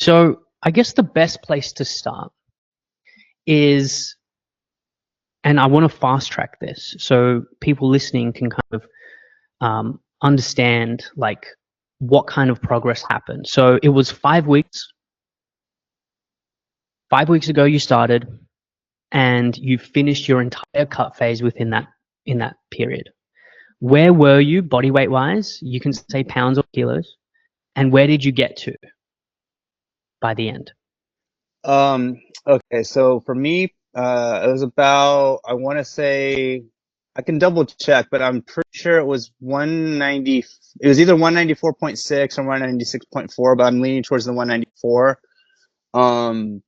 So I guess the best place to start is, and I want to fast track this so people listening can kind of understand like what kind of progress happened. So it was 5 weeks. 5 weeks ago you started, and you finished your entire cut phase within that period. Where were you body weight wise? You can say pounds or kilos, and where did you get to by the end? Okay, so for me, it was about, I want to say, I can double check, but I'm pretty sure it was 190, it was either 194.6 or 196.4, but I'm leaning towards the 194. Um,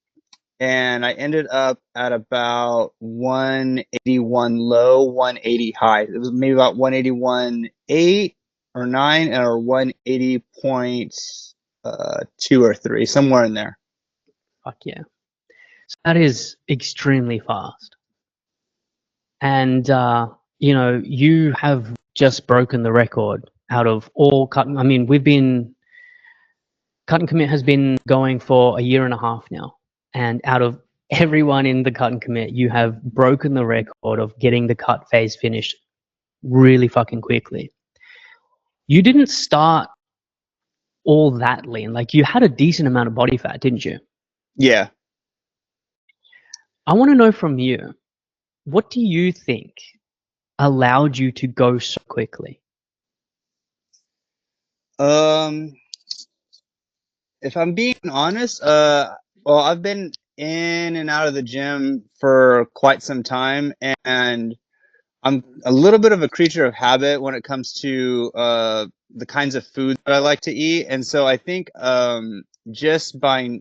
and I ended up at about 181 low, 180 high. It was maybe about 181.8 or 9 or 180.2 or 3, somewhere in there. Fuck yeah. So that is extremely fast. And, you have just broken the record out of all cut. I mean, Cut and Commit has been going for a year and a half now. And out of everyone in the Cut and Commit, you have broken the record of getting the cut phase finished really fucking quickly. You didn't start all that lean. Like, you had a decent amount of body fat, didn't you? Yeah. I want to know from you, what do you think allowed you to go so quickly? Um, if I'm being honest, well, I've been in and out of the gym for quite some time, and I'm a little bit of a creature of habit when it comes to the kinds of food that I like to eat. And so I think just by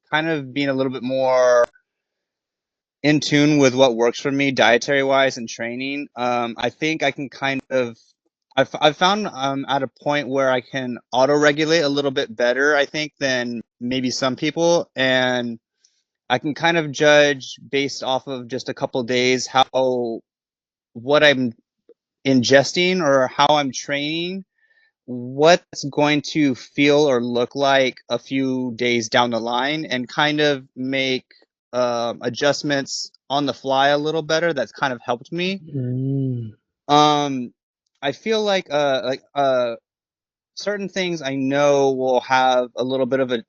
kind of being a little bit more in tune with what works for me dietary wise and training, I think I can kind of I've found at a point where I can auto regulate a little bit better, I think, than maybe some people, and I can kind of judge based off of just a couple days how what I'm ingesting or how I'm training, what's going to feel or look like a few days down the line, and kind of make adjustments on the fly a little better. That's kind of helped me. Mm. Um, I feel like certain things I know will have a little bit of a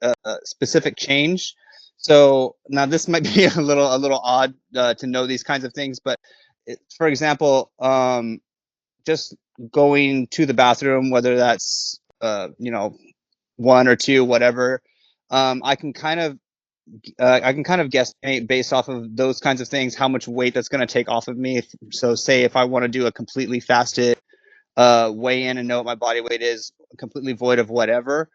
specific change. So now this might be a little odd to know these kinds of things, but for example, just going to the bathroom, whether that's one or two, whatever, I can kind of guesstimate based off of those kinds of things how much weight that's going to take off of me. So say if I want to do a completely fasted weigh in and know what my body weight is, completely void of whatever,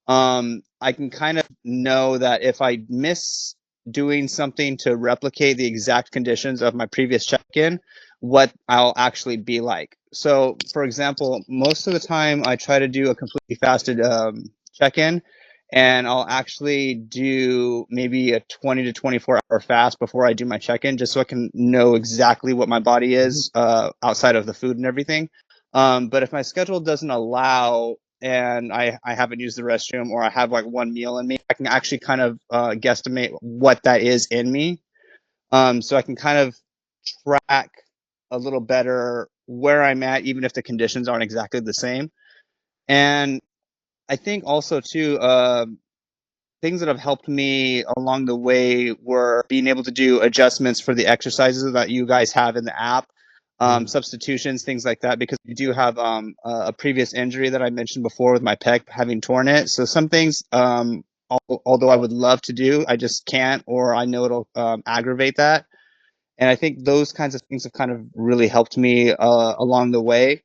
I can kind of know that if I miss doing something to replicate the exact conditions of my previous check-in, what I'll actually be like. So, for example, most of the time I try to do a completely fasted check-in, and I'll actually do maybe a 20 to 24-hour fast before I do my check-in, just so I can know exactly what my body is outside of the food and everything. But if my schedule doesn't allow and I haven't used the restroom or I have like one meal in me, I can actually kind of guesstimate what that is in me. So I can kind of track a little better where I'm at, even if the conditions aren't exactly the same. And I think also too, things that have helped me along the way were being able to do adjustments for the exercises that you guys have in the app, substitutions, things like that, because we do have a previous injury that I mentioned before with my pec having torn it. So some things, although I would love to do, I just can't, or I know it'll aggravate that. And I think those kinds of things have kind of really helped me along the way.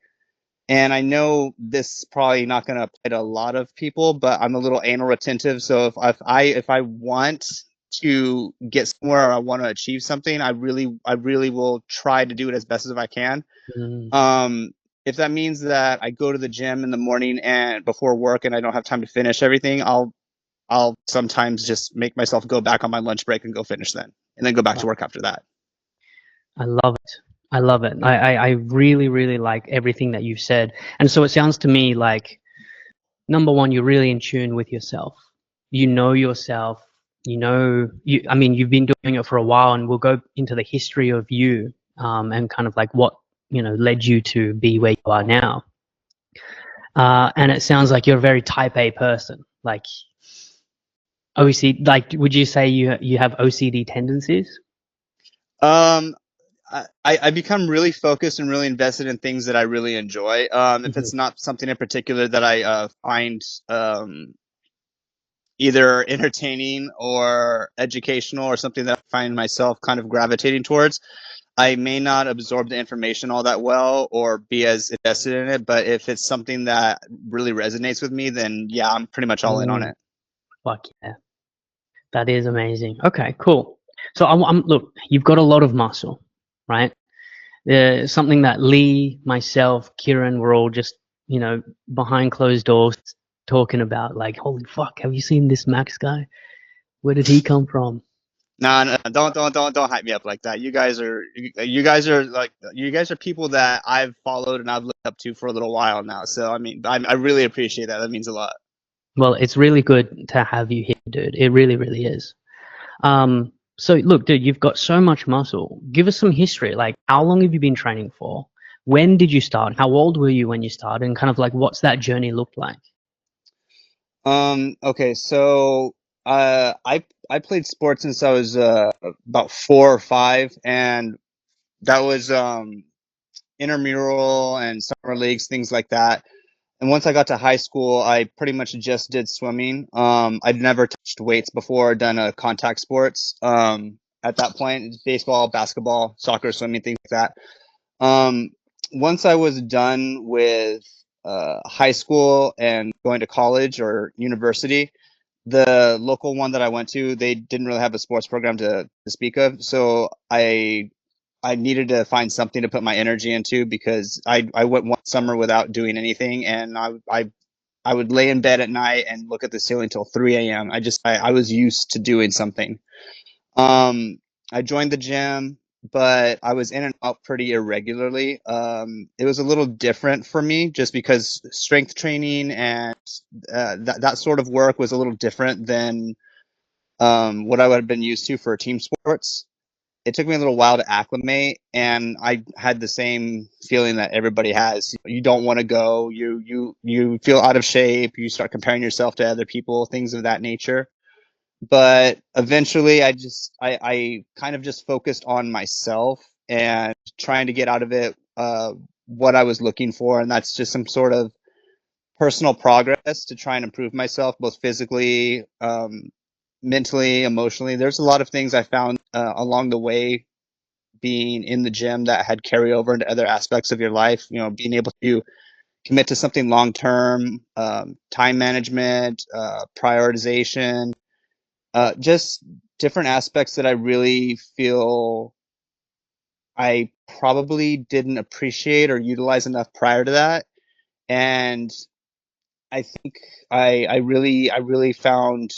And I know this is probably not going to apply to a lot of people, but I'm a little anal retentive. So if I want to get somewhere or I want to achieve something, I really will try to do it as best as I can. Mm. Um, if that means that I go to the gym in the morning and before work and I don't have time to finish everything, I'll sometimes just make myself go back on my lunch break and go finish then, and then go back to work after that. I love it. I love it. I really, really like everything that you've said. And so it sounds to me like, number one, you're really in tune with yourself. you know yourself, I mean, you've been doing it for a while, and we'll go into the history of you, and kind of like what, led you to be where you are now. And it sounds like you're a very type A person. Like, obviously, like, would you say you have OCD tendencies? Um, I become really focused and really invested in things that I really enjoy. If Mhm. it's not something in particular that I find either entertaining or educational or something that I find myself kind of gravitating towards, I may not absorb the information all that well or be as invested in it. But if it's something that really resonates with me, then yeah, I'm pretty much all in on Mm, it. fuck yeah. That is amazing. Okay, cool. So look, you've got a lot of muscle, right? Something that Lee, myself, Kieran, we're all just, behind closed doors talking about, like, holy fuck, have you seen this Max guy? Where did he come from? Nah, no, don't hype me up like that. You guys are people that I've followed and I've looked up to for a little while now. So I mean, I really appreciate that. That means a lot. Well, it's really good to have you here, dude. It really, really is. So look, dude, you've got so much muscle. Give us some history. Like, how long have you been training for? When did you start? How old were you when you started? And kind of like, what's that journey looked like? Okay, so I played sports since I was about 4 or 5, and that was intramural and summer leagues, things like that. And once I got to high school, I pretty much just did swimming. I'd never touched weights before, done a contact sports. At that point, it's baseball, basketball, soccer, swimming, things like that. Once I was done with high school and going to college or university, the local one that I went to, they didn't really have a sports program to speak of. So I needed to find something to put my energy into because I went one summer without doing anything, and I would lay in bed at night and look at the ceiling till 3 a.m. I was used to doing something. Um, I joined the gym, but I was in and out pretty irregularly. It was a little different for me just because strength training and that sort of work was a little different than what I would have been used to for team sports. It took me a little while to acclimate, and I had the same feeling that everybody has. You don't want to go. You feel out of shape. You start comparing yourself to other people, things of that nature. But eventually, I kind of just focused on myself and trying to get out of it what I was looking for, and that's just some sort of personal progress to try and improve myself, both physically, mentally, emotionally. There's a lot of things I found along the way being in the gym that had carryover into other aspects of your life. Being able to commit to something long term, time management, prioritization, just different aspects that I really feel I probably didn't appreciate or utilize enough prior to that. And I think I really found,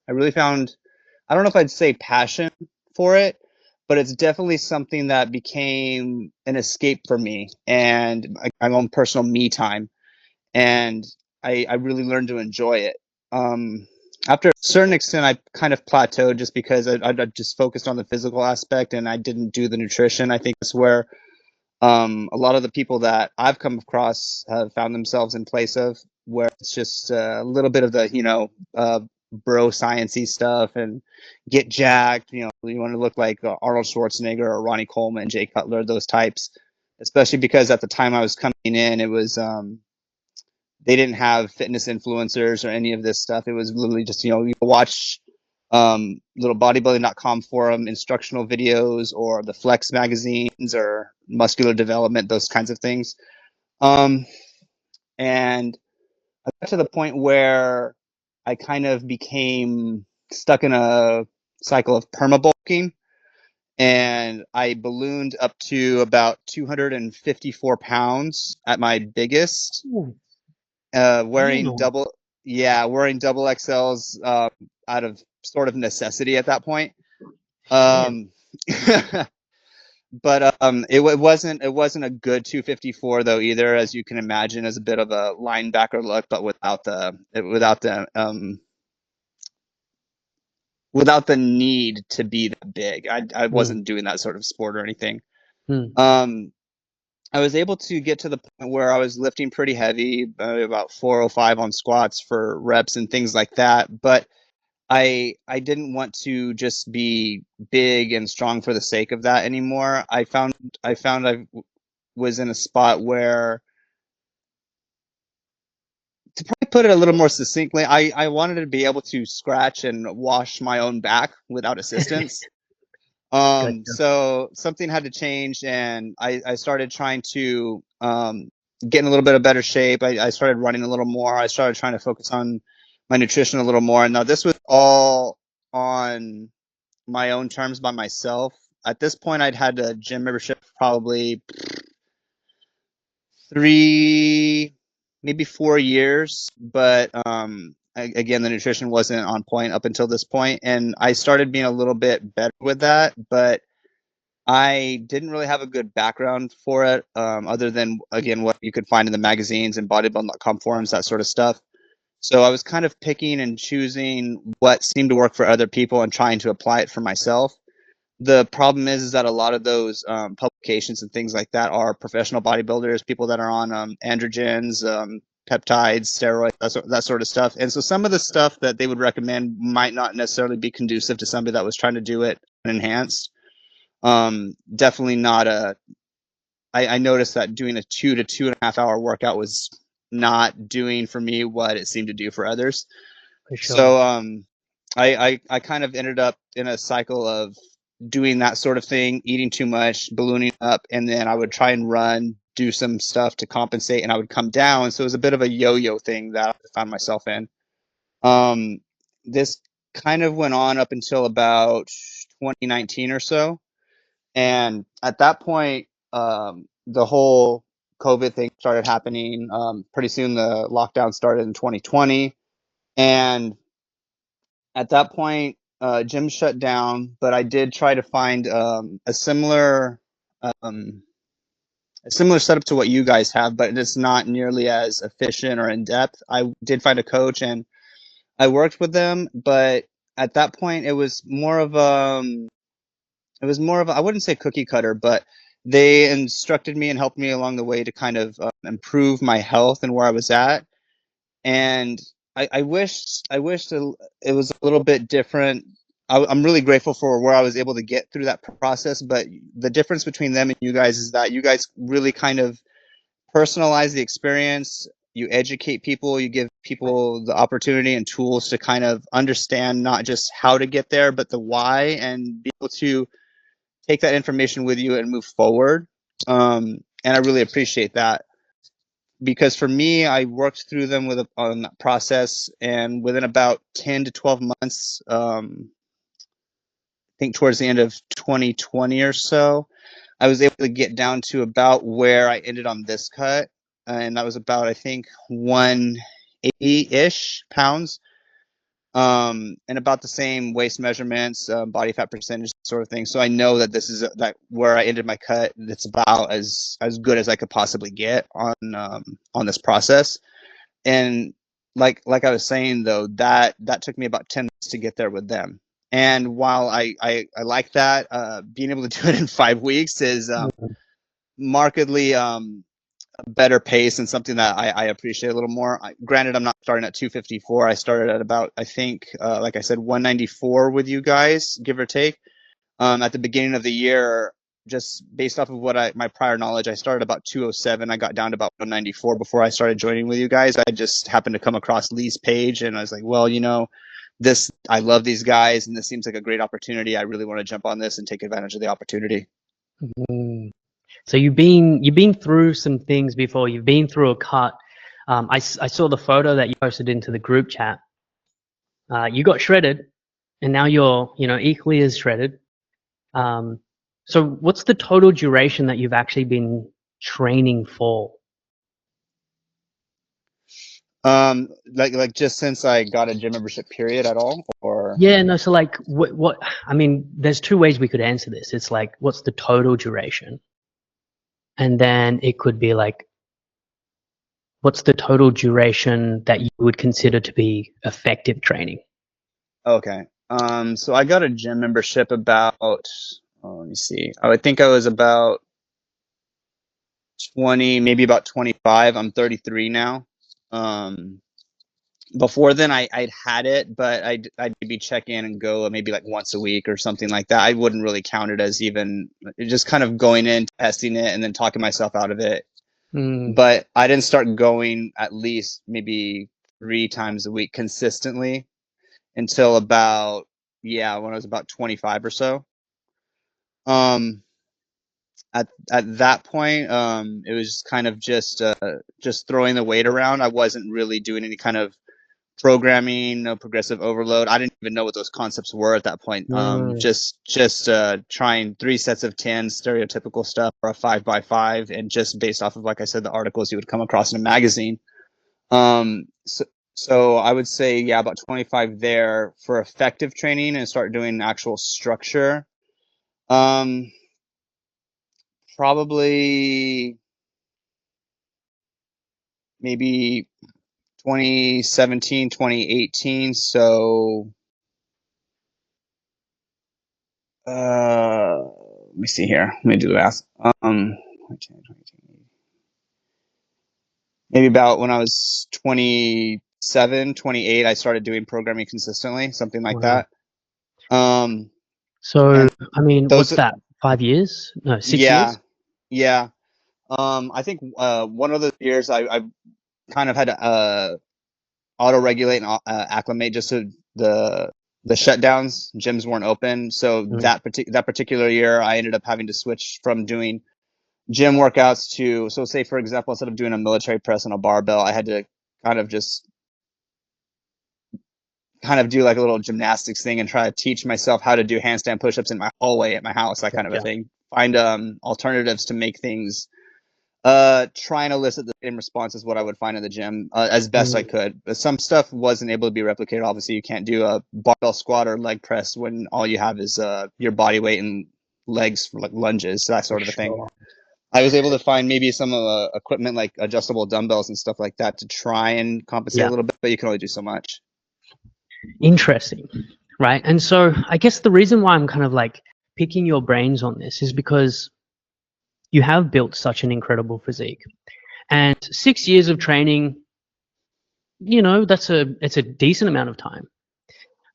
I don't know if I'd say passion for it, but it's definitely something that became an escape for me and my own personal me time. And I really learned to enjoy it. After a certain extent, I kind of plateaued just because I just focused on the physical aspect and I didn't do the nutrition. I think that's where a lot of the people that I've come across have found themselves in place of, where it's just a little bit of the bro sciencey stuff and get jacked. You want to look like Arnold Schwarzenegger or Ronnie Coleman, Jay Cutler, those types. Especially because at the time I was coming in, it was they didn't have fitness influencers or any of this stuff. It was literally just you watch little bodybuilding.com forum instructional videos or the Flex magazines or muscular development, those kinds of things. Um, and I got to the point where I kind of became stuck in a cycle of permabulking, and I ballooned up to about 254 pounds at my biggest, Ooh, wearing damn. double XLs out of sort of necessity at that point. Shit. Um, but it wasn't a good 254 though either, as you can imagine, as a bit of a linebacker look, but without the without the need to be that big. I wasn't doing that sort of sport or anything. Mm. I was able to get to the point where I was lifting pretty heavy, about 405 on squats for reps and things like that. But I didn't want to just be big and strong for the sake of that anymore. I was in a spot where, to probably put it a little more succinctly, I wanted to be able to scratch and wash my own back without assistance. Gotcha. So something had to change, and I started trying to get in a little bit of better shape. I started running a little more. I started trying to focus on my nutrition a little more. And now this was all on my own terms by myself. At this point, I'd had a gym membership probably 3, maybe 4 years, but again, the nutrition wasn't on point up until this point, and I started being a little bit better with that, but I didn't really have a good background for it, other than, again, what you could find in the magazines and bodybuilding.com forums, that sort of stuff. So I was kind of picking and choosing what seemed to work for other people and trying to apply it for myself. The problem is that a lot of those publications and things like that are professional bodybuilders, people that are on androgens, peptides, steroids, that sort of stuff. And so some of the stuff that they would recommend might not necessarily be conducive to somebody that was trying to do it enhanced. Definitely not I noticed that doing a 2 to 2.5 hour workout was not doing for me what it seemed to do for others. For sure. So I kind of ended up in a cycle of doing that sort of thing, eating too much, ballooning up, and then I would try and run, do some stuff to compensate, and I would come down. So it was a bit of a yo-yo thing that I found myself in. This kind of went on up until about 2019 or so. And at that point, the whole COVID thing started happening. Pretty soon the lockdown started in 2020. And at that point, gym shut down, but I did try to find um, a similar setup to what you guys have, but it's not nearly as efficient or in depth. I did find a coach and I worked with them, but at that point, I wouldn't say cookie cutter, but they instructed me and helped me along the way to kind of improve my health and where I was at. And I wish it was a little bit different. I'm really grateful for where I was able to get through that process, but the difference between them and you guys is that you guys really kind of personalize the experience. You educate people, you give people the opportunity and tools to kind of understand not just how to get there, but the why, and be able to take that information with you and move forward. And I really appreciate that, because for me, I worked through them on that process, and within about 10 to 12 months, I think towards the end of 2020 or so, I was able to get down to about where I ended on this cut, and that was about, I think, 180-ish pounds, and about the same waist measurements, body fat percentage, sort of thing. So I know that this is that where I ended my cut. It's about as good as I could possibly get on this process. And like I was saying though, that took me about 10 months to get there with them. And while I like that, being able to do it in 5 weeks is markedly a better pace and something that I appreciate a little more. Granted, I'm not starting at 254. I started at about, I think, like I said, 194 with you guys, give or take. At the beginning of the year, just based off of my prior knowledge, I started about 207. I got down to about 194 before I started joining with you guys. I just happened to come across Lee's page, and I was like, well, I love these guys, and this seems like a great opportunity. I really want to jump on this and take advantage of the opportunity. Mm. So you've been through some things before. You've been through a cut. I saw the photo that you posted into the group chat. You got shredded, and now you're equally as shredded. So what's the total duration that you've actually been training for? Like just since I got a gym membership, period, at all, or? Yeah, no. So like, what? I mean, there's two ways we could answer this. It's like, what's the total duration, and then it could be like, what's the total duration that you would consider to be effective training? Okay. So I got a gym membership about, let me see. I would think I was about 20, maybe about 25. I'm 33 now. Um, Before then, I'd had it, but I'd maybe check in and go maybe like once a week or something like that. I wouldn't really count it as even just kind of going in, testing it, and then talking myself out of it. Mm, But I didn't start going at least maybe 3 times a week consistently until about, yeah, when I was about 25 or so. Um, at that point, it was just kind of just throwing the weight around. I wasn't really doing any kind of programming, no progressive overload. I didn't even know what those concepts were at that point. mm, Just trying 3 sets of 10 stereotypical stuff or a 5x5, and just based off of, like I said, the articles you would come across in a magazine. So I would say, yeah, about 25 there for effective training and start doing actual structure. Um, Probably maybe 2017, 2018. So let me see here. Let me do the math. Maybe about when I was 27, 28, I started doing programming consistently, something like wow. that. Um, So, and I mean, what's those, that? 5 years? No, six yeah, years? yeah. I think one of the years I kind of had to auto regulate and acclimate just to the shutdowns. Gyms weren't open, so Mm, that particular year, I ended up having to switch from doing gym workouts to, so say for example, instead of doing a military press on a barbell, I had to kind of just kind of do like a little gymnastics thing and try to teach myself how to do handstand push-ups in my hallway at my house, that kind of a gotcha. thing. Find alternatives to make things try and elicit the same response as what I would find in the gym, as best I Mm, could. But some stuff wasn't able to be replicated. Obviously, you can't do a barbell squat or leg press when all you have is your body weight and legs for like lunges, that for sort of a thing. sure. I was able to find maybe some equipment like adjustable dumbbells and stuff like that to try and compensate a Yeah. little bit, but you can only do so much. Interesting. Right. And so I guess the reason why I'm kind of like picking your brains on this is because you have built such an incredible physique. And 6 years of training, it's a decent amount of time.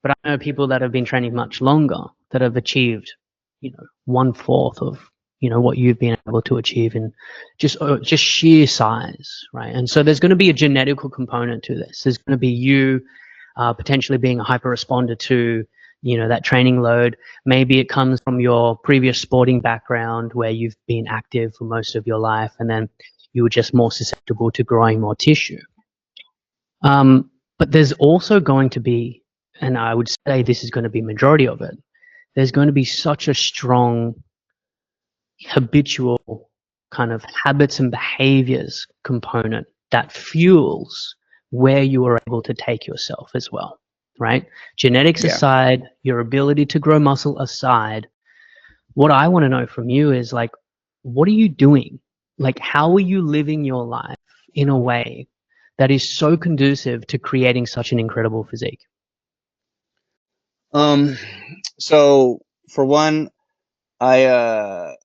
But I know people that have been training much longer that have achieved, 1/4 of, what you've been able to achieve in just sheer size, right? And so there's going to be a genetical component to this. There's going to be you potentially being a hyper responder to, that training load. Maybe it comes from your previous sporting background where you've been active for most of your life, and then you were just more susceptible to growing more tissue. But there's also going to be, and I would say this is going to be majority of it, there's going to be such a strong habitual kind of habits and behaviors component that fuels where you are able to take yourself as well, right? Genetics Yeah. aside, your ability to grow muscle aside, what I want to know from you is like, what are you doing? Like, how are you living your life in a way that is so conducive to creating such an incredible physique? Um, so for one, I uh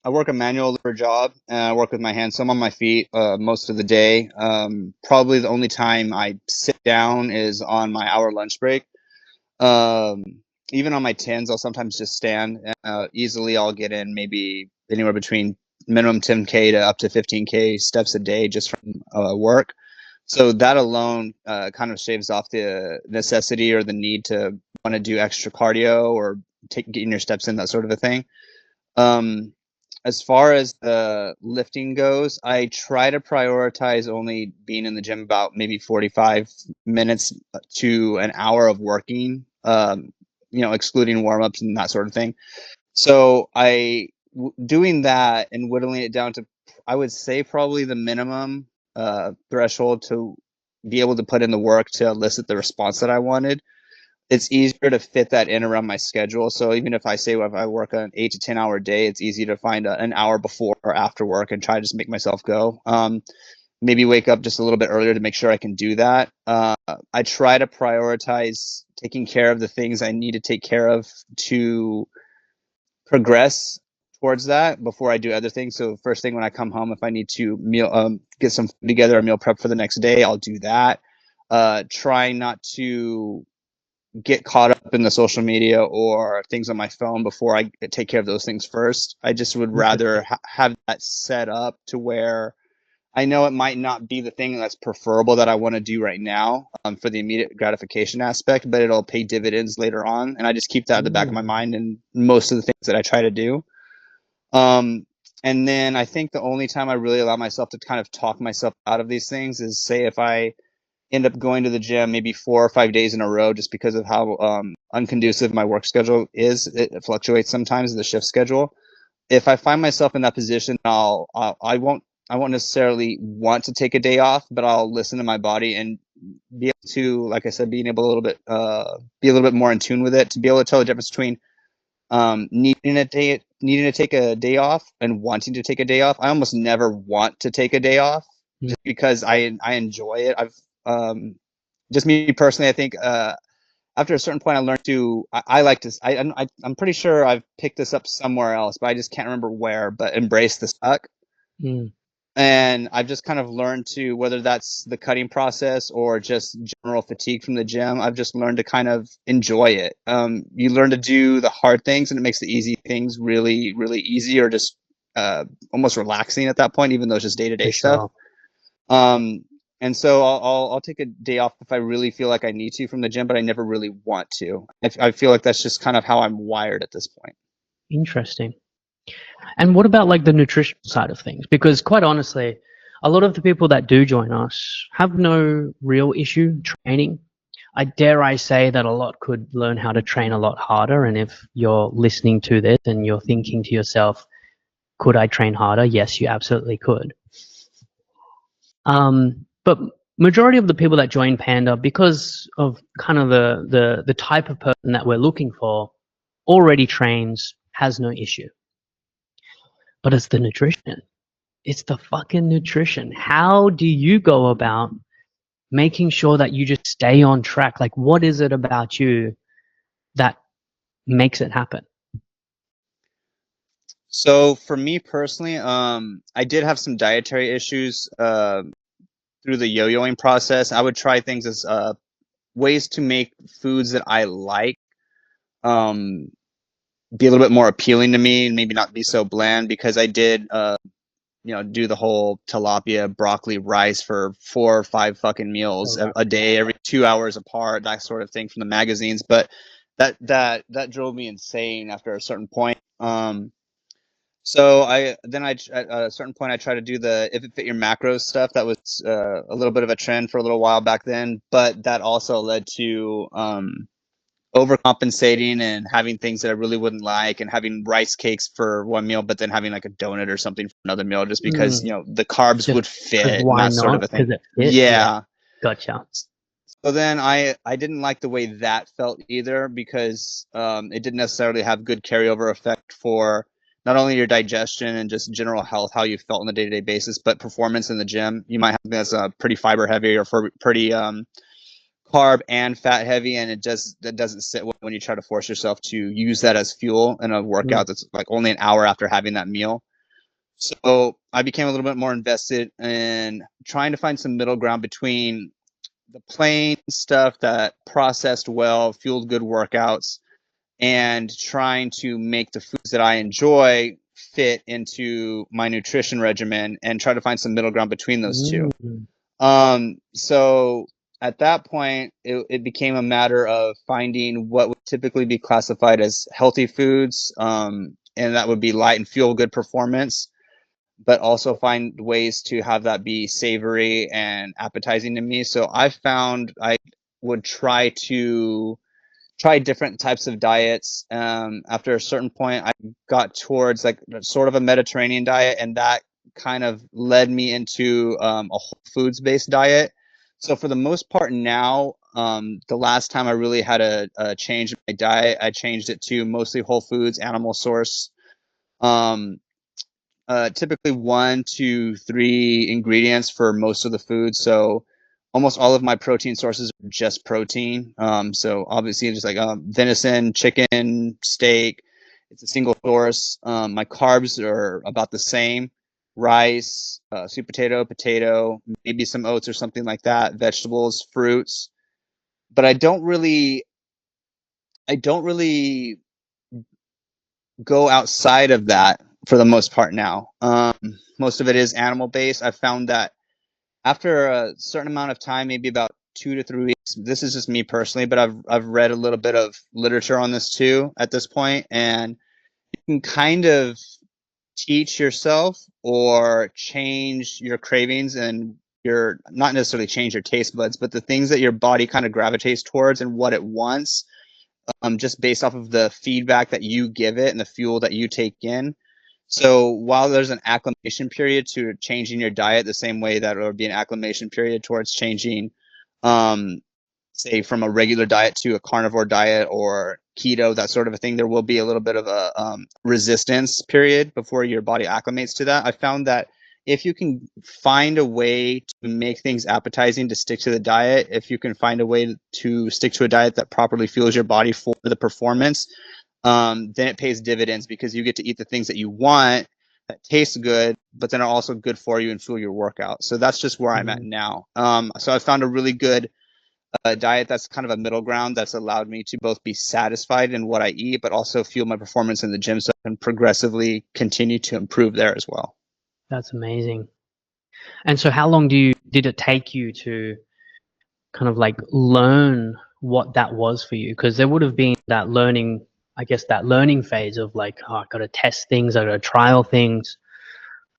I work a manual labor job and I work with my hands. So I'm on my feet most of the day. Probably the only time I sit down is on my hour lunch break. Um, Even on my tens, I'll sometimes just stand. Easily, I'll get in maybe anywhere between minimum 10K to up to 15K steps a day just from work. So that alone kind of shaves off the necessity or the need to want to do extra cardio or getting your steps in, that sort of a thing. Um, as far as the lifting goes, I try to prioritize only being in the gym about maybe 45 minutes to an hour of working, excluding warm ups and that sort of thing. So doing that and whittling it down to, I would say, probably the minimum threshold to be able to put in the work to elicit the response that I wanted. It's easier to fit that in around my schedule. So even if I say if I work an 8 to 10 hour day, it's easy to find an hour before or after work and try to just make myself go. Maybe wake up just a little bit earlier to make sure I can do that. I try to prioritize taking care of the things I need to take care of to progress towards that before I do other things. So first thing when I come home, if I need to get some food together, a meal prep for the next day, I'll do that. Trying not to get caught up in the social media or things on my phone before I take care of those things first. I just would rather have that set up to where I know it might not be the thing that's preferable that I want to do right now for the immediate gratification aspect, but it'll pay dividends later on. And I just keep that at the back of my mind in most of the things that I try to do. And then I think the only time I really allow myself to kind of talk myself out of these things is, say, if I end up going to the gym maybe 4 or 5 days in a row just because of how unconducive my work schedule is. It fluctuates sometimes, the shift schedule. If I find myself in that position, I won't necessarily want to take a day off, but I'll listen to my body and be able to, like I said, be a little bit more in tune with it, to be able to tell the difference between needing to take a day off and wanting to take a day off. I almost never want to take a day off just because I enjoy it. Just me personally, I think after a certain point, I learned to. I like to. I'm pretty sure I've picked this up somewhere else, but I just can't remember where. But embrace the suck. And I've just kind of learned to, whether that's the cutting process or just general fatigue from the gym, I've just learned to kind of enjoy it. You learn to do the hard things, and it makes the easy things really, really easy, or just almost relaxing at that point, even though it's just day-to-day stuff. And so I'll take a day off if I really feel like I need to from the gym, but I never really want to. I feel like that's just kind of how I'm wired at this point. Interesting. And what about like the nutrition side of things? Because quite honestly, a lot of the people that do join us have no real issue training. I dare say that a lot could learn how to train a lot harder. And if you're listening to this and you're thinking to yourself, could I train harder? Yes, you absolutely could. But majority of the people that join Panda, because of kind of the type of person that we're looking for, already trains, has no issue. But it's the nutrition. It's the fucking nutrition. How do you go about making sure that you just stay on track? Like, what is it about you that makes it happen? So for me personally, I did have some dietary issues through the yo-yoing process. I would try things as ways to make foods that I like be a little bit more appealing to me, and maybe not be so bland, because I did do the whole tilapia, broccoli, rice for 4 or 5 fucking meals a day, every 2 hours apart, that sort of thing from the magazines. But that drove me insane after a certain point. So at a certain point I tried to do the If It Fit Your Macros stuff. That was a little bit of a trend for a little while back then, but that also led to overcompensating and having things that I really wouldn't like, and having rice cakes for one meal, but then having like a donut or something for another meal, just because the carbs would fit and that sort of a thing. Yeah. Gotcha. So then I didn't like the way that felt either, because it didn't necessarily have good carryover effect for not only your digestion and just general health, how you felt on a day-to-day basis, but performance in the gym. You might have something that's pretty fiber heavy or pretty carb and fat heavy, and that doesn't sit well when you try to force yourself to use that as fuel in a workout that's like only an hour after having that meal. So I became a little bit more invested in trying to find some middle ground between the plain stuff that processed well, fueled good workouts, and trying to make the foods that I enjoy fit into my nutrition regimen, and try to find some middle ground between those two. So at that point, it became a matter of finding what would typically be classified as healthy foods, and that would be light and fuel good performance, but also find ways to have that be savory and appetizing to me. So I found I would try different types of diets. After a certain point, I got towards like sort of a Mediterranean diet, and that kind of led me into a whole foods based diet. So for the most part now, the last time I really had a change in my diet, I changed it to mostly whole foods, animal source. Typically 1 to 3 ingredients for most of the food. So almost all of my protein sources are just protein. So obviously just like venison, chicken, steak. It's a single source. My carbs are about the same: rice, sweet potato, maybe some oats or something like that, vegetables, fruits. But I don't really go outside of that for the most part now. Most of it is animal based. I found that after a certain amount of time, maybe about 2 to 3 weeks, this is just me personally, but I've read a little bit of literature on this too at this point, and you can kind of teach yourself or change your cravings and your, not necessarily change your taste buds, but the things that your body kind of gravitates towards and what it wants, just based off of the feedback that you give it and the fuel that you take in. So while there's an acclimation period to changing your diet, the same way that there would be an acclimation period towards changing, um, say, from a regular diet to a carnivore diet or keto, that sort of a thing, there will be a little bit of a resistance period before your body acclimates to that. I found that if you can find a way to make things appetizing to stick to the diet, if you can find a way to stick to a diet that properly fuels your body for the performance, then it pays dividends because you get to eat the things that you want that taste good, but then are also good for you and fuel your workout. So that's just where I'm at now. So I found a really good diet that's kind of a middle ground that's allowed me to both be satisfied in what I eat, but also fuel my performance in the gym so I can progressively continue to improve there as well. That's amazing. And so how long did it take you to kind of like learn what that was for you? Because there would have been that learning, I guess, that learning phase of like, oh, I got to test things, I got to trial things.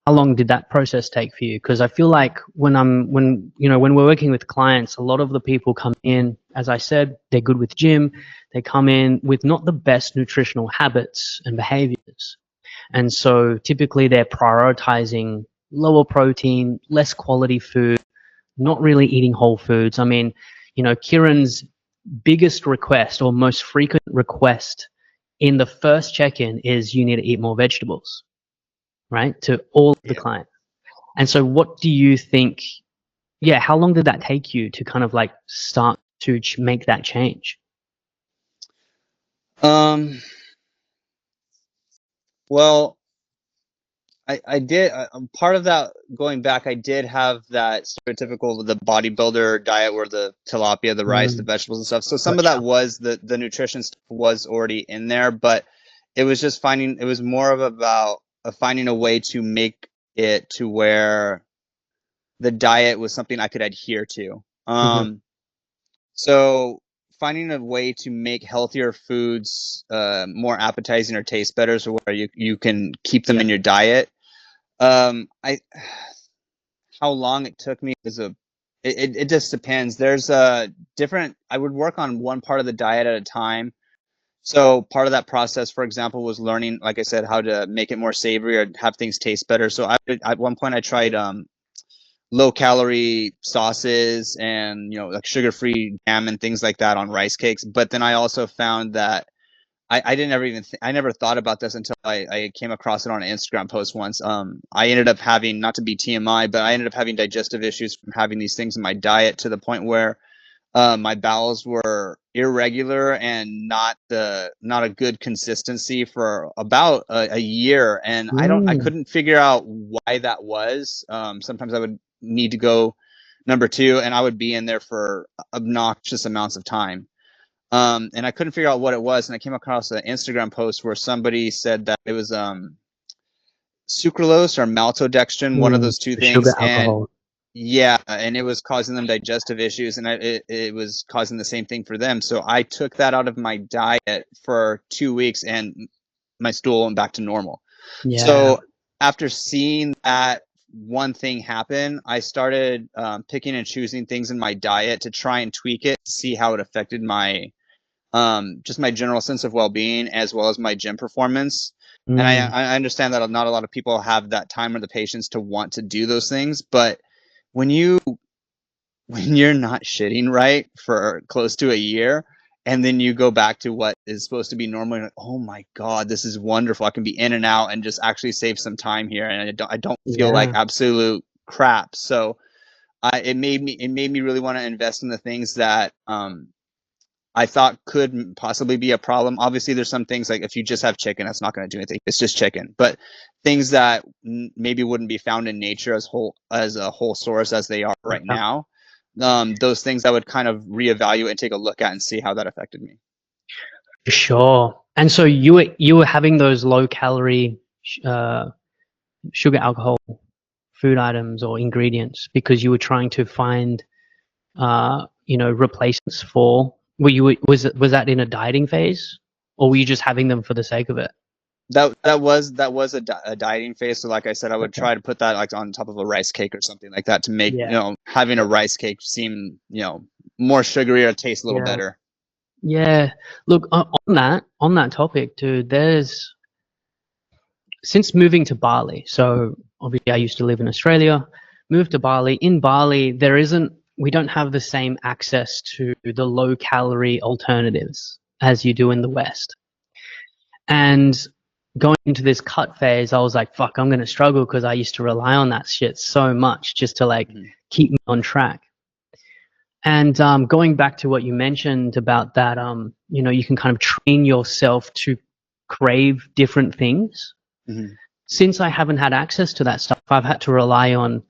How long did that process take for you? Because I feel like when we're working with clients, a lot of the people come in, as I said, they're good with gym. They come in with not the best nutritional habits and behaviors. And so typically they're prioritizing lower protein, less quality food, not really eating whole foods. I mean, Kieran's biggest request or most frequent request in the first check-in is you need to eat more vegetables, right? To all of the clients. And so what do you think, how long did that take you to kind of like start to make that change? Well, I did part of that going back. I did have that stereotypical the bodybuilder diet where the tilapia, the rice, the vegetables and stuff. So some of that was the nutrition stuff was already in there, but it was just finding. It was more of about finding a way to make it to where the diet was something I could adhere to. So finding a way to make healthier foods more appetizing or taste better, so where you can keep them in your diet. I How long it took me is it just depends. There's a different. I would work on one part of the diet at a time. So part of that process, for example, was learning, like I said, how to make it more savory or have things taste better. So at one point I tried low calorie sauces and like sugar free jam and things like that on rice cakes. But then I also found that I didn't ever I never thought about this until I came across it on an Instagram post once. I ended up having, not to be TMI, but I ended up having digestive issues from having these things in my diet to the point where my bowels were irregular and not a good consistency for about a year, and I couldn't figure out why that was. Sometimes I would need to go number two, and I would be in there for obnoxious amounts of time. And I couldn't figure out what it was, and I came across an Instagram post where somebody said that it was sucralose or maltodextrin, one of those two things, sugar alcohol. and it was causing them digestive issues, and it was causing the same thing for them. So I took that out of my diet for 2 weeks, and my stool went back to normal. So after seeing that one thing happen, I started picking and choosing things in my diet to try and tweak it, to see how it affected my just my general sense of well-being as well as my gym performance. And I understand that not a lot of people have that time or the patience to want to do those things, but when you're not shitting right for close to a year, and then you go back to what is supposed to be normal, you're like, oh my God, this is wonderful. I can be in and out and just actually save some time here, and I don't feel like absolute crap. So it made me really want to invest in the things that I thought could possibly be a problem. Obviously, there's some things like if you just have chicken, that's not going to do anything. It's just chicken. But things that maybe wouldn't be found in nature as a whole source as they are right now, those things I would kind of reevaluate and take a look at and see how that affected me. Sure. And so you were having those low calorie, sugar, alcohol, food items or ingredients because you were trying to find, replacements for. Was that in a dieting phase, or were you just having them for the sake of it? That was a dieting phase. So like I said, I would try to put that like on top of a rice cake or something like that to make having a rice cake seem more sugary or taste a little better. Yeah. Look, on that topic, dude, since moving to Bali, so obviously I used to live in Australia, moved to Bali. In Bali, we don't have the same access to the low calorie alternatives as you do in the West. And going into this cut phase, I was like, fuck, I'm going to struggle because I used to rely on that shit so much just to like keep me on track. And going back to what you mentioned about that, you can kind of train yourself to crave different things. Since I haven't had access to that stuff, I've had to rely on,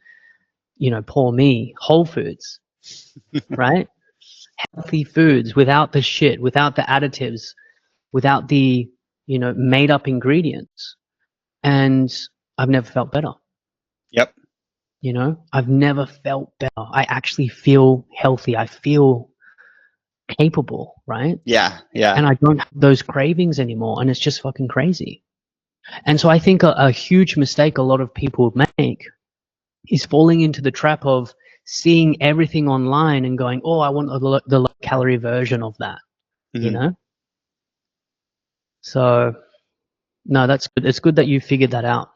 poor me, whole foods, right? Healthy foods without the shit, without the additives, without the, made up ingredients. And I've never felt better. Yep. I've never felt better. I actually feel healthy. I feel capable, right? Yeah. Yeah. And I don't have those cravings anymore. And it's just fucking crazy. And so I think a huge mistake a lot of people make is falling into the trap of seeing everything online and going, oh, I want the low calorie version of that, So, no, that's good. It's good that you figured that out.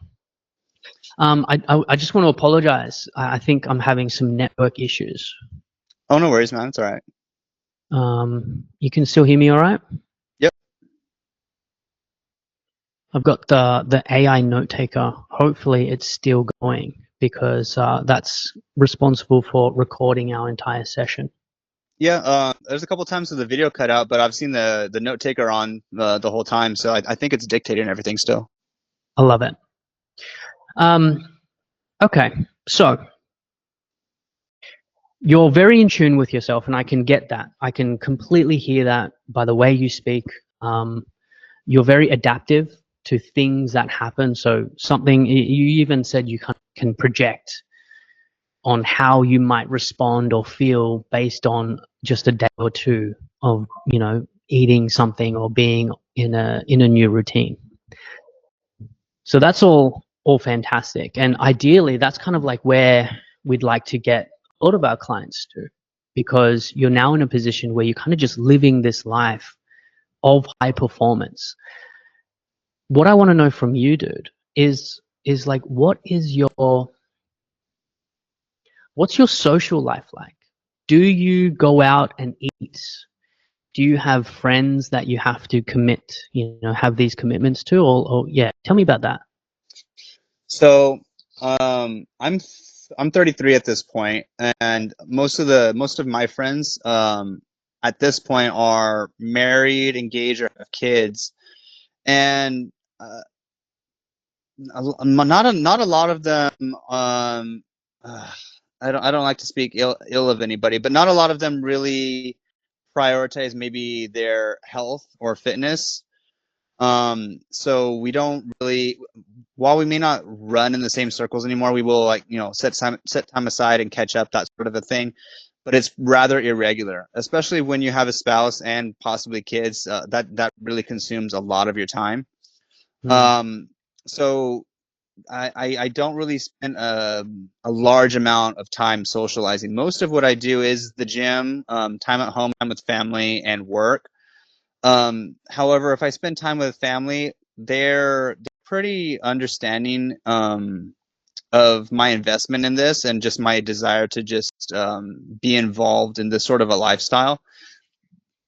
I just want to apologize. I think I'm having some network issues. Oh, no worries, man. It's all right. You can still hear me all right? Yep. I've got the AI note taker. Hopefully it's still going because that's responsible for recording our entire session. Yeah, there's a couple times with the video cut out, but I've seen the note taker on the whole time, so I think it's dictating everything still. I love it. Okay, so you're very in tune with yourself, and I can get that. I can completely hear that by the way you speak. You're very adaptive to things that happen. So something you even said you can project on how you might respond or feel based on just a day or two of eating something or being in a new routine. So that's all fantastic, and ideally that's kind of like where we'd like to get a lot of our clients to, because you're now in a position where you're kind of just living this life of high performance. What I want to know from you, dude, is like, what's your social life like? Do you go out and eat? Do you have friends that you have to commit, have these commitments to, or yeah, tell me about that. So, I'm 33 at this point, and most of my friends at this point are married, engaged, or have kids, and not a lot of them. I don't like to speak ill of anybody, but not a lot of them really prioritize maybe their health or fitness. So we don't really, while we may not run in the same circles anymore, we will set time aside and catch up, that sort of a thing. But it's rather irregular, especially when you have a spouse and possibly kids. That really consumes a lot of your time. So I don't really spend a large amount of time socializing. Most of what I do is the gym, time at home, time with family, and work. However, if I spend time with family, they're pretty understanding of my investment in this and just my desire to just be involved in this sort of a lifestyle.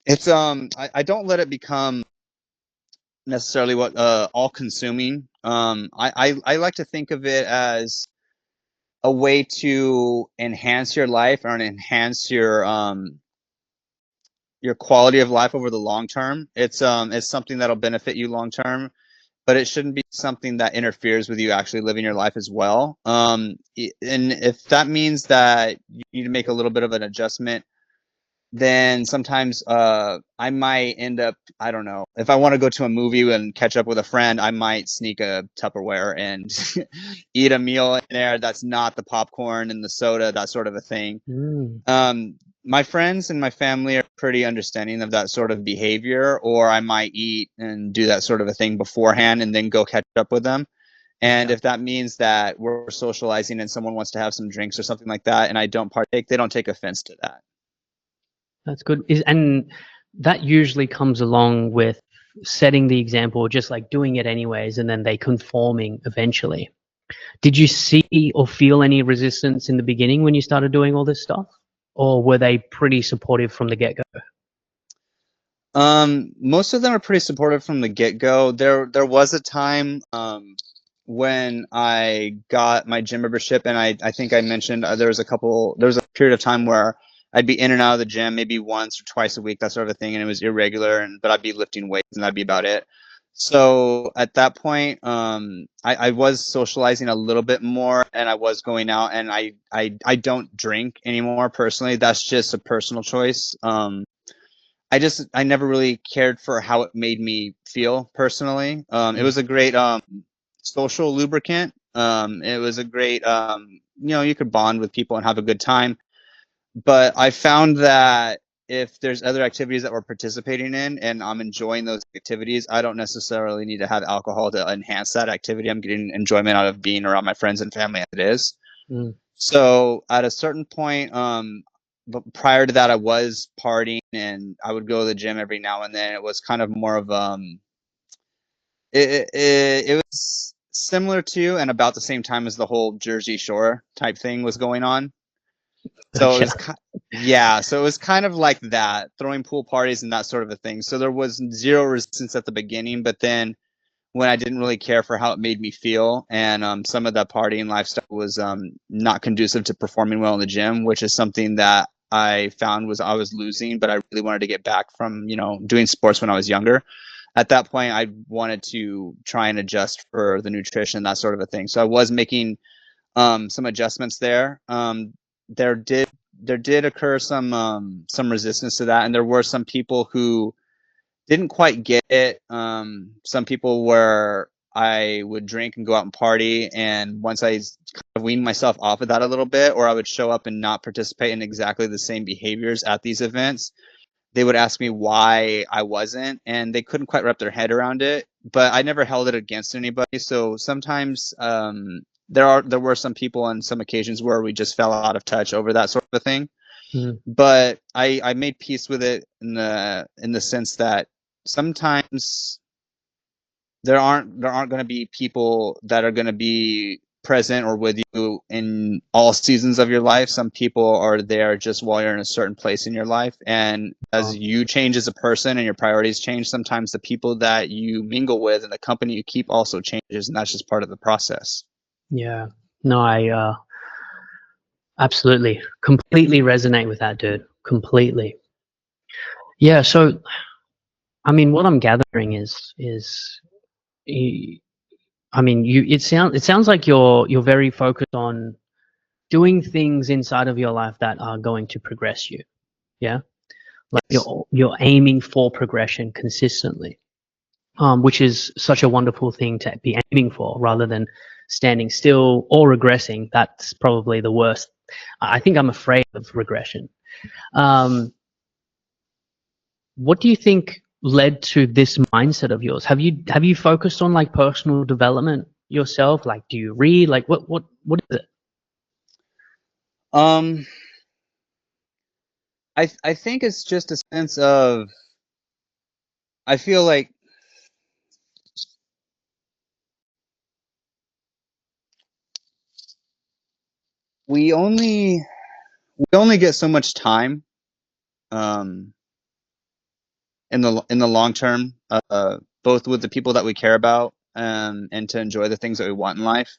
It's I don't let it become necessarily what all consuming. I like to think of it as a way to enhance your life or enhance your quality of life over the long term. It's something that'll benefit you long term, but it shouldn't be something that interferes with you actually living your life as well. And if that means that you need to make a little bit of an adjustment, then sometimes I might end up, I don't know, if I want to go to a movie and catch up with a friend, I might sneak a Tupperware and eat a meal in there that's not the popcorn and the soda, that sort of a thing. Mm. My friends and my family are pretty understanding of that sort of behavior, or I might eat and do that sort of a thing beforehand and then go catch up with them. And Yeah, if that means that we're socializing and someone wants to have some drinks or something like that and I don't partake, they don't take offense to that. that's good. And that usually comes along with setting the example, just like doing it anyways, and then they conforming eventually. Did you see or feel any resistance in the beginning when you started doing all this stuff? Or were they pretty supportive from the get-go? Most of them are pretty supportive from the get-go. There was a time when I got my gym membership, and I think I mentioned there was a period of time where I'd be in and out of the gym maybe once or twice a week, that sort of a thing, and it was irregular, but I'd be lifting weights and that'd be about it. So at that point, I was socializing a little bit more, and I was going out, and I don't drink anymore personally. That's just a personal choice. I never really cared for how it made me feel personally. It was a great social lubricant. It was a great you could bond with people and have a good time. But I found that if there's other activities that we're participating in and I'm enjoying those activities, I don't necessarily need to have alcohol to enhance that activity. I'm getting enjoyment out of being around my friends and family as it is. Mm. So at a certain point, but prior to that, I was partying and I would go to the gym every now and then. It was kind of more of it was similar to and about the same time as the whole Jersey Shore type thing was going on. So it was Gotcha. yeah, so it was kind of like that, throwing pool parties and that sort of a thing. So there was zero resistance at the beginning, but then when I didn't really care for how it made me feel, and some of that partying lifestyle was not conducive to performing well in the gym, which is something that I found was I was losing, but I really wanted to get back from doing sports when I was younger. At that point, I wanted to try and adjust for the nutrition, that sort of a thing. So I was making some adjustments there. There did occur some resistance to that, and there were some people who didn't quite get it. Some people where I would drink and go out and party, and once I kind of weaned myself off of that a little bit, or I would show up and not participate in exactly the same behaviors at these events, they would ask me why I wasn't, and they couldn't quite wrap their head around it. But I never held it against anybody. So sometimes there were some people on some occasions where we just fell out of touch over that sort of a thing. Mm. But I made peace with it in the sense that sometimes there aren't going to be people that are going to be present or with you in all seasons of your life. Some people are there just while you're in a certain place in your life, and as Oh, you change as a person and your priorities change, sometimes the people that you mingle with and the company you keep also changes, and that's just part of the process. yeah. No, I absolutely, completely resonate with that, dude. Completely. Yeah. So, I mean, what I'm gathering is, y- I mean, it sounds like you're very focused on doing things inside of your life that are going to progress you. Yeah. Like Yes. you're aiming for progression consistently, which is such a wonderful thing to be aiming for, rather than standing still or regressing. That's probably the worst. I think I'm afraid of regression. Um, what do you think led to this mindset of yours? Have you focused on like personal development yourself? Like, do you read? Like, what is it? Um, I think it's just a sense of I feel like we only we only get so much time um, in the long term, both with the people that we care about and to enjoy the things that we want in life.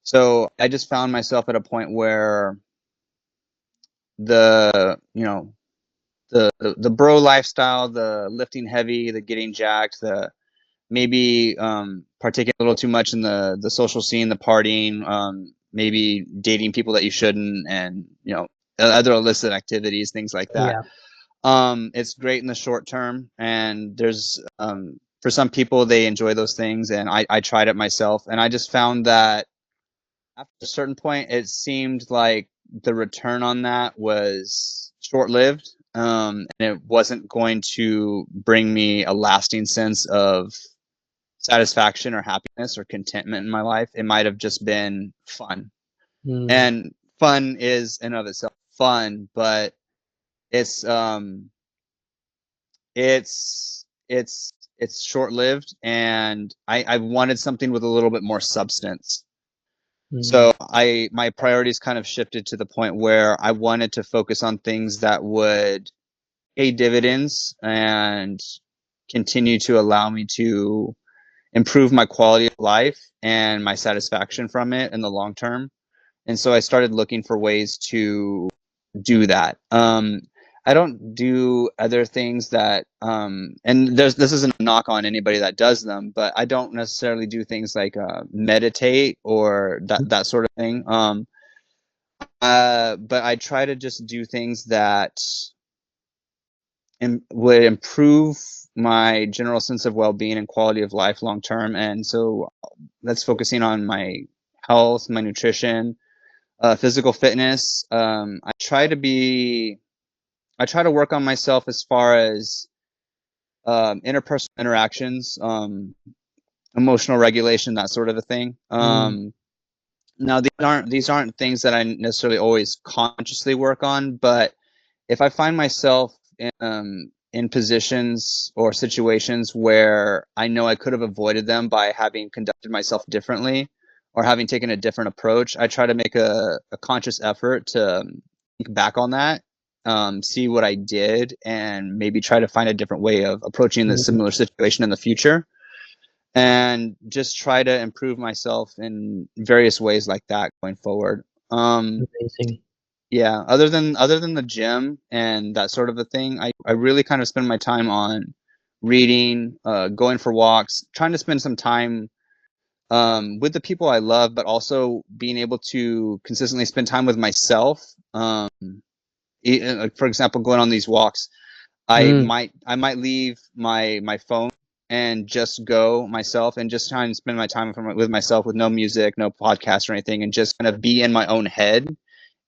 So I just found myself at a point where the the bro lifestyle, the lifting heavy, the getting jacked, the maybe partaking a little too much in the social scene, the partying, maybe dating people that you shouldn't, and other illicit activities, things like that. Yeah. It's great in the short term, and there's for some people they enjoy those things, and I tried it myself, and I just found that after a certain point, it seemed like the return on that was short-lived, and it wasn't going to bring me a lasting sense of satisfaction or happiness or contentment in my life. It might have just been fun, Mm. and fun is in of itself fun, but it's it's short-lived, and I wanted something with a little bit more substance. So my priorities kind of shifted to the point where I wanted to focus on things that would pay dividends and continue to allow me to improve my quality of life and my satisfaction from it in the long term. And so I started looking for ways to do that. I don't do other things that, and this isn't a knock on anybody that does them, but I don't necessarily do things like meditate or that sort of thing. But I try to just do things that would improve my general sense of well-being and quality of life long term. And so that's focusing on my health, my nutrition, physical fitness. I try to work on myself as far as interpersonal interactions, emotional regulation, that sort of a thing. Now these aren't things that I necessarily always consciously work on, but if I find myself in positions or situations where I know I could have avoided them by having conducted myself differently or having taken a different approach, I try to make a conscious effort to think back on that, see what I did, and maybe try to find a different way of approaching the similar situation in the future, and just try to improve myself in various ways like that going forward. Amazing. Yeah, other than the gym and that sort of a thing, I really kind of spend my time on reading, going for walks, trying to spend some time with the people I love, but also being able to consistently spend time with myself. Like, for example, going on these walks, I might leave my phone and just go myself and just try and spend my time with myself with no music, no podcast or anything, and just kind of be in my own head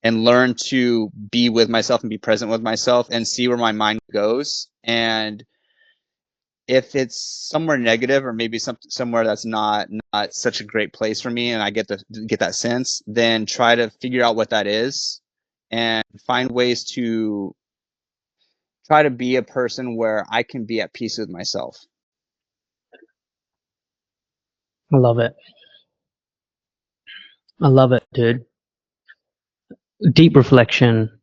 and learn to be with myself and be present with myself and see where my mind goes. And if it's somewhere negative or maybe somewhere that's not such a great place for me, and I get that sense, then try to figure out what that is and find ways to try to be a person where I can be at peace with myself. I love it. I love it, dude. Deep reflection.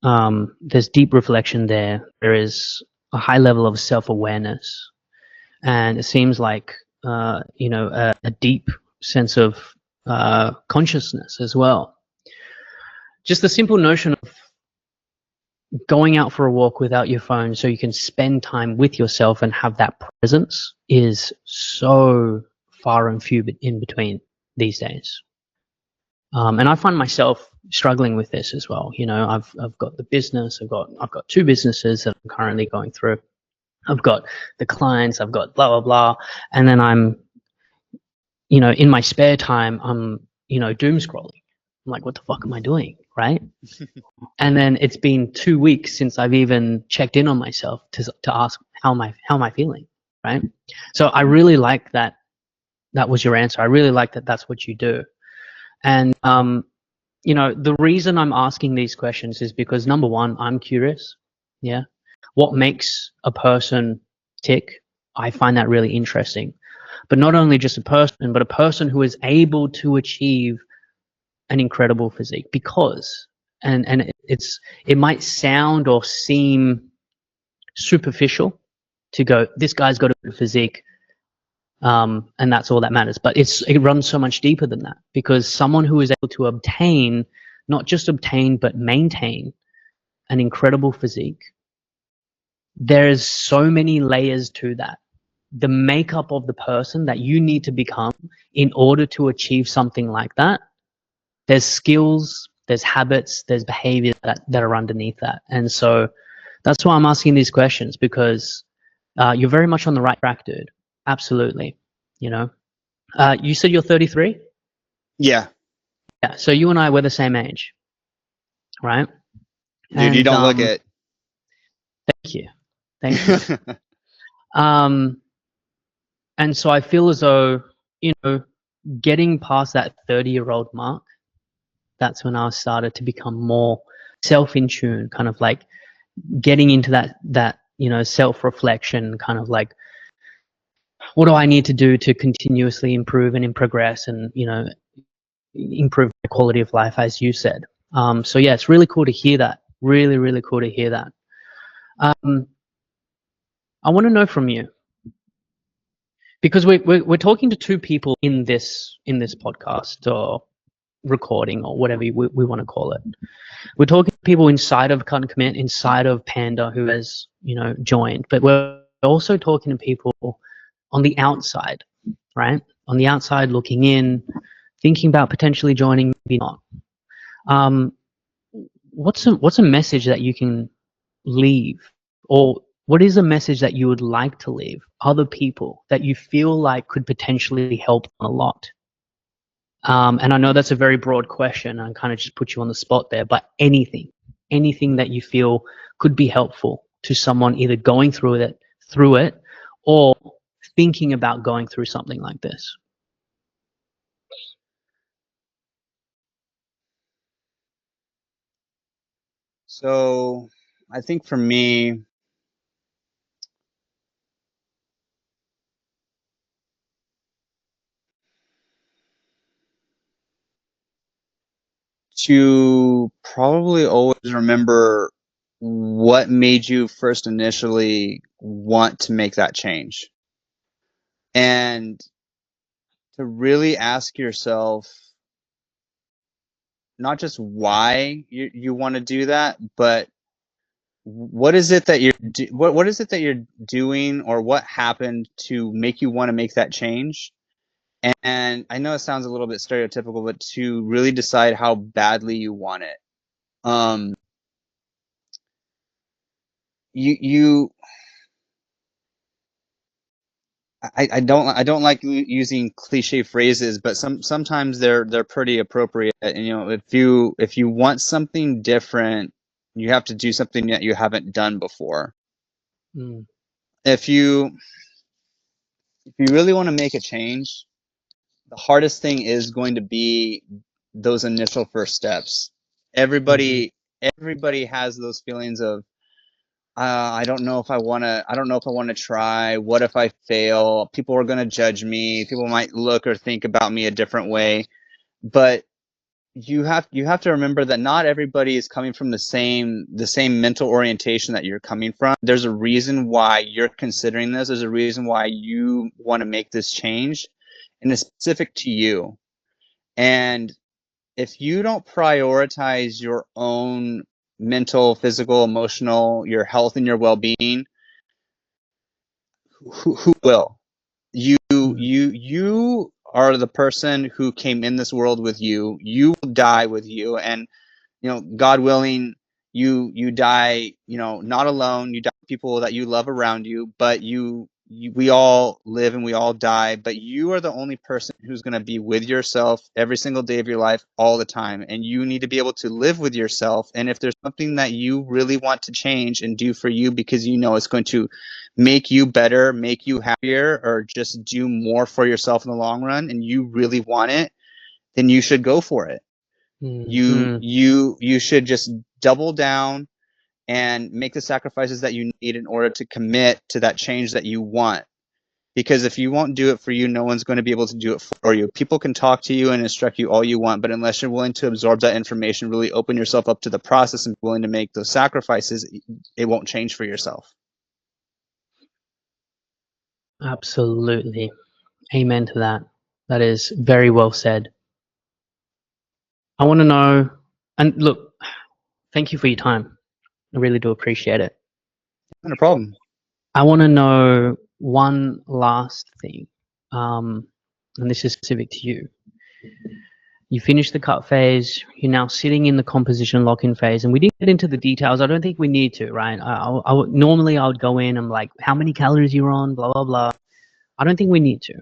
There's deep reflection there. There is a high level of self-awareness, and it seems like a deep sense of consciousness as well. Just the simple notion of going out for a walk without your phone so you can spend time with yourself and have that presence is so far and few in between these days. And I find myself struggling with this as well. I've got the business, I've got two businesses that I'm currently going through. I've got the clients, I've got blah, blah, blah. And then I'm, in my spare time, I'm, doom scrolling. I'm like, what the fuck am I doing? Right. And then it's been 2 weeks since I've even checked in on myself to ask how am I feeling. Right. So I really like that. That was your answer. I really like that. That's what you do. And, the reason I'm asking these questions is because, number one, I'm curious. Yeah. What makes a person tick? I find that really interesting. But not only just a person, but a person who is able to achieve an incredible physique, because, and it might sound or seem superficial to go, this guy's got a good physique, And that's all that matters. But it runs so much deeper than that, because someone who is able to obtain, not just obtain, but maintain an incredible physique, there's so many layers to that. The makeup of the person that you need to become in order to achieve something like that, there's skills, there's habits, there's behaviors that are underneath that. And so that's why I'm asking these questions, because you're very much on the right track, dude. Absolutely. You know, you said you're 33? Yeah. Yeah. So you and I, we're the same age, right? Dude, you don't look it. Thank you. Thank you. And so I feel as though, you know, getting past that 30-year-old mark, that's when I started to become more self-in tune, kind of like getting into that you know, self-reflection, kind of like, what do I need to do to continuously improve and progress and, you know, improve the quality of life, as you said. So yeah, it's really cool to hear that. Really, really cool to hear that. I want to know from you, because we're talking to two people in this podcast or recording or whatever we want to call it. We're talking to people inside of Cut and Commit, inside of Panda, who has, you know, joined, but we're also talking to people on the outside, right? On the outside, looking in, thinking about potentially joining, maybe not. What's a message that you can leave, or what is a message that you would like to leave other people that you feel like could potentially help a lot? And I know that's a very broad question, and I kind of just put you on the spot there, but anything that you feel could be helpful to someone either going through it or thinking about going through something like this. So I think for me, to probably always remember what made you first initially want to make that change, and to really ask yourself not just why you want to do that, but what is it that what is it that you're doing, or what happened to make you want to make that change? And I know it sounds a little bit stereotypical, but to really decide how badly you want it. You I don't like using cliche phrases, but sometimes they're pretty appropriate. And you know, if you want something different, you have to do something that you haven't done before. Mm. If you really want to make a change, the hardest thing is going to be those initial first steps. Everybody has those feelings of I don't know if I want to try. What if I fail? People are going to judge me. People might look or think about me a different way. But you have to remember that not everybody is coming from the same mental orientation that you're coming from. There's a reason why you're considering this. There's a reason why you want to make this change, and it's specific to you. And if you don't prioritize your own mental, physical, emotional, your health and your well-being, who will? You are the person who came in this world with you. You will die with you, and you know, God willing, you die, you know, not alone. You die with people that you love around you, but we all live and we all die, but you are the only person who's going to be with yourself every single day of your life all the time, and you need to be able to live with yourself. And if there's something that you really want to change and do for you because you know it's going to make you better, make you happier, or just do more for yourself in the long run, and you really want it, then you should go for it. You should just double down and make the sacrifices that you need in order to commit to that change that you want. Because if you won't do it for you, no one's going to be able to do it for you. People can talk to you and instruct you all you want, but unless you're willing to absorb that information, really open yourself up to the process and be willing to make those sacrifices, it won't change for yourself. Absolutely. Amen to that. That is very well said. I want to know, and look, thank you for your time. I really do appreciate it. Not a problem. I want to know one last thing, and this is specific to you. You finished the cut phase. You're now sitting in the composition lock-in phase, and we didn't get into the details. I don't think we need to, right? Normally I would go in. I'm like, how many calories you're on, blah blah blah. I don't think we need to.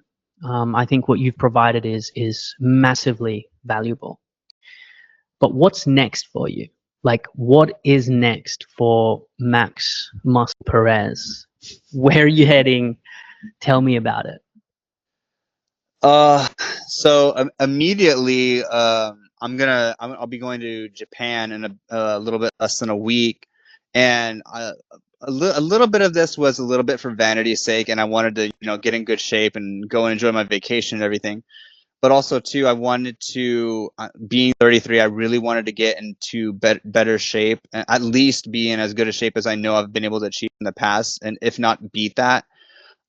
I think what you've provided is massively valuable. But what's next for you? Like, what is next for Max Muscle Perez? Where are you heading? Tell me about it. So immediately, I'll be going to Japan in a little bit less than a week, and a little bit of this was a little bit for vanity's sake, and I wanted to, get in good shape and go and enjoy my vacation and everything. But also too, I wanted to, being 33, I really wanted to get into better shape, at least be in as good a shape as I know I've been able to achieve in the past, and if not beat that.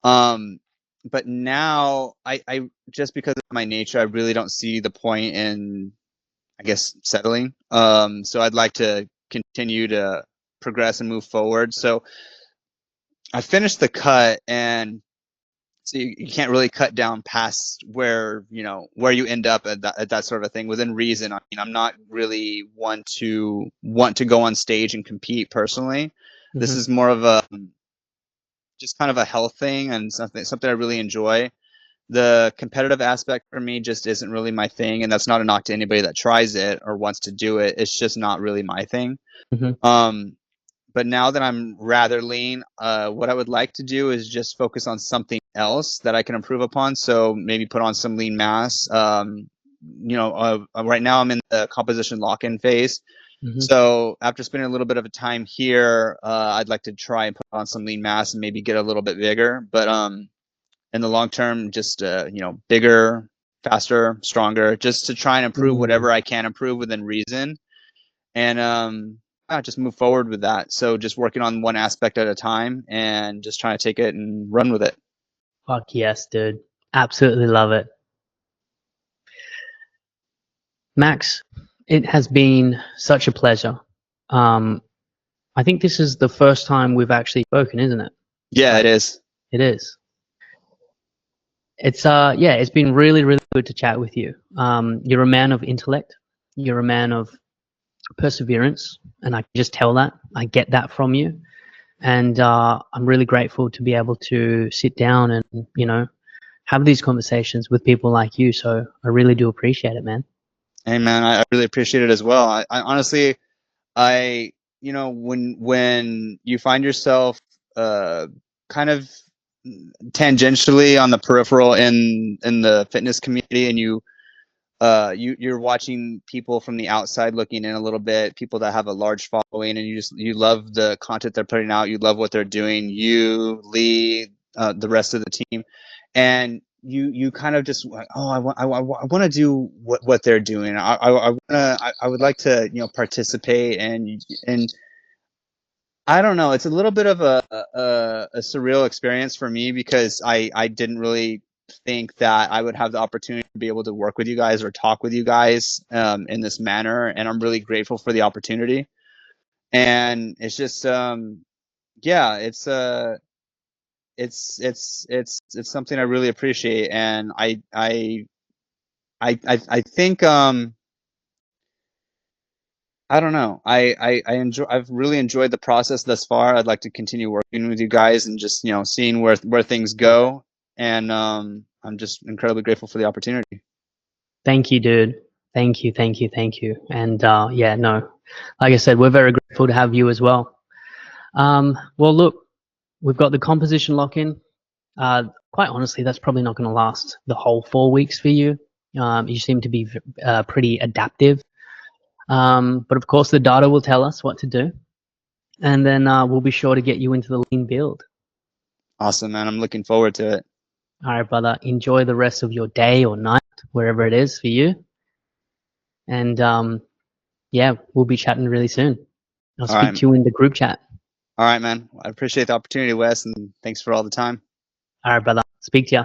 But now I just because of my nature, I really don't see the point in, I guess, settling. So I'd like to continue to progress and move forward. So I finished the cut, and so you can't really cut down past where you end up at that sort of a thing within reason. I mean, I'm not really one to want to go on stage and compete personally. Mm-hmm. This is more of a just kind of a health thing and something I really enjoy. The competitive aspect for me just isn't really my thing, and that's not a knock to anybody that tries it or wants to do it. It's just not really my thing. Mm-hmm. But now that I'm rather lean, what I would like to do is just focus on something else that I can improve upon. So maybe put on some lean mass. Right now I'm in the composition lock-in phase. Mm-hmm. So after spending a little bit of a time here, I'd like to try and put on some lean mass and maybe get a little bit bigger. But in the long term, just bigger, faster, stronger, just to try and improve whatever I can improve within reason. And just move forward with that. So just working on one aspect at a time and just trying to take it and run with it. Fuck yes, dude. Absolutely love it. Max, it has been such a pleasure. I think this is the first time we've actually spoken, isn't it? Yeah, it is. It is. It's been really, really good to chat with you. You're a man of intellect. You're a man of perseverance, and I can just tell that. I get that from you, and I'm really grateful to be able to sit down and have these conversations with people like you. So I really do appreciate it, man. Hey, man, I really appreciate it as well. I honestly, when you find yourself kind of tangentially on the peripheral in the fitness community, and you're watching people from the outside looking in a little bit, people that have a large following, and you love the content they're putting out, you love what they're doing, you, Lee, the rest of the team, and you kind of just like, oh, I want to do what they're doing. I would like to participate, and I don't know, it's a little bit of a surreal experience for me, because I didn't really think that I would have the opportunity to be able to work with you guys or talk with you guys in this manner, and I'm really grateful for the opportunity. And it's just it's something I really appreciate, and I think I don't know. I've really enjoyed the process thus far. I'd like to continue working with you guys and just seeing where things go. And I'm just incredibly grateful for the opportunity. Thank you, dude. Thank you. And like I said, we're very grateful to have you as well. Well, look, we've got the composition lock-in. Quite honestly, that's probably not going to last the whole 4 weeks for you. You seem to be pretty adaptive. But of course, the data will tell us what to do. And then we'll be sure to get you into the lean build. Awesome, man. I'm looking forward to it. All right, brother. Enjoy the rest of your day or night, wherever it is for you. And we'll be chatting really soon. I'll speak to you in the group chat. All right, man. I appreciate the opportunity, Wes, and thanks for all the time. All right, brother. Speak to you.